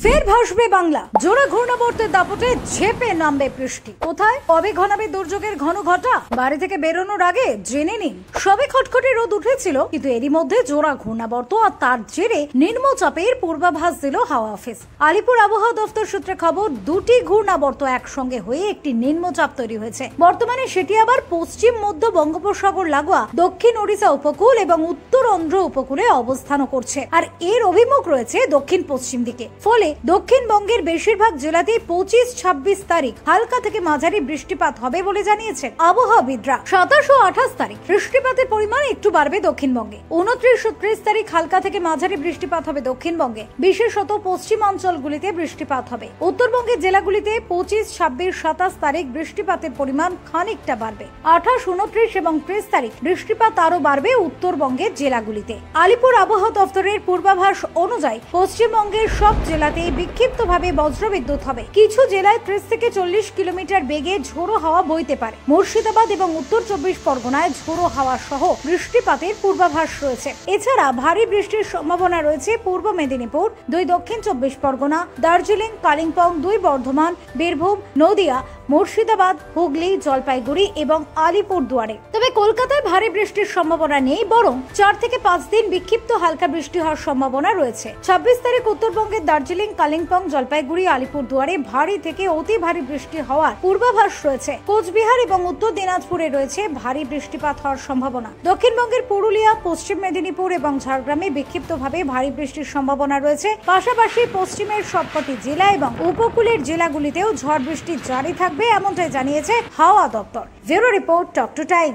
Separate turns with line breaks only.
ফের ভাসবে বাংলা। জোড়া ঘূর্ণাবর্তের দাপটে ঝেপে নামবে বৃষ্টি। কোথায় কবে ঘনাবে দুর্যোগের ঘন ঘটা? বাড়ি থেকে বেরোনোর আগে জেনে নিন। সবে খটখটে রোদ উঠেছিল, কিন্তু এরই মধ্যে জোড়া ঘূর্ণাবর্ত আর তার জেরে নিম্নচাপের পূর্বাভাস দিল হাওয়া অফিস। আলিপুর আবহাওয়া দফতর সূত্রে খবর, দুটি ঘূর্ণাবর্ত একসঙ্গে হয়ে একটি নিম্নচাপ তৈরি হয়েছে। বর্তমানে সেটি আবার পশ্চিম মধ্য বঙ্গোপসাগর লাগোয়া দক্ষিণ ওড়িশা উপকূল এবং উত্তর অন্ধ্র উপকূলে অবস্থান করছে, আর এর অভিমুখ রয়েছে দক্ষিণ পশ্চিম দিকে। ফলে দক্ষিণবঙ্গের বেশিরভাগ জেলাতেই 25-26 তারিখ হালকা থেকে মাঝারি বৃষ্টিপাত হবে বলে জানিয়েছেন আবহাওয়াবিদরা। 27 ও 28 তারিখ বৃষ্টিপাতের পরিমাণ একটু বাড়বে দক্ষিণবঙ্গে। 29 ও 30 তারিখ হালকা থেকে মাঝারি বৃষ্টিপাত হবে দক্ষিণবঙ্গে, বিশেষত পশ্চিমাঞ্চলগুলিতে বৃষ্টিপাত হবে। উত্তরবঙ্গের জেলাগুলিতে 25, 26, 27 তারিখ বৃষ্টিপাতের পরিমাণ খানিকটা বাড়বে। 28, 29 এবং 30 তারিখ বৃষ্টিপাত আরো বাড়বে উত্তরবঙ্গের জেলাগুলিতে। আলিপুর আবহাওয়া দফতরের পূর্বাভাস অনুযায়ী পশ্চিমবঙ্গের সব জেলাতে বিক্ষিপ্তভাবে বজ্রবিদ্যুৎ হবে। কিছু জেলায় 30 থেকে 40 কিলোমিটার বেগে ঝোড়ো হাওয়া বইতে পারে। মুর্শিদাবাদ এবং উত্তর 24 পরগনায় ঝোড়ো হাওয়া সহ বৃষ্টিপাতের পূর্বাভাস রয়েছে। এছাড়া ভারী বৃষ্টির সম্ভাবনা রয়েছে পূর্ব মেদিনীপুর, 2 দক্ষিণ 24 পরগনা, দার্জিলিং, কালিম্পং, 2 বর্ধমান, বীরভূম, নদিয়া, মুর্শিদাবাদ, হুগলি, জলপাইগুড়ি এবং আলিপুরদুয়ারে। তবে কলকাতায় ভারী বৃষ্টির সম্ভাবনা নেই, বরং 4 থেকে 5 দিন বিক্ষিপ্ত হালকা বৃষ্টি হওয়ার সম্ভাবনা রয়েছে। 26 তারিখ উত্তরবঙ্গের দার্জিলিং, কালিম্পং, জলপাইগুড়ি, আলিপুরদুয়ারে ভারী থেকে অতি ভারী বৃষ্টি হওয়ার পূর্বাভাস রয়েছে। কোচবিহার এবং উত্তর দিনাজপুরে রয়েছে ভারী বৃষ্টিপাত হওয়ার সম্ভাবনা। দক্ষিণবঙ্গের পুরুলিয়া, পশ্চিম মেদিনীপুর এবং ঝাড়গ্রামে বিক্ষিপ্তভাবে ভারী বৃষ্টির সম্ভাবনা রয়েছে। পাশাপাশি পশ্চিমের সবকটি জেলা এবং উপকূলের জেলাগুলিতেও ঝড় বৃষ্টি জারি থাকবে, এমনটাই জানিয়েছে হাওয়া দপ্তর। Bureau report, talk to time.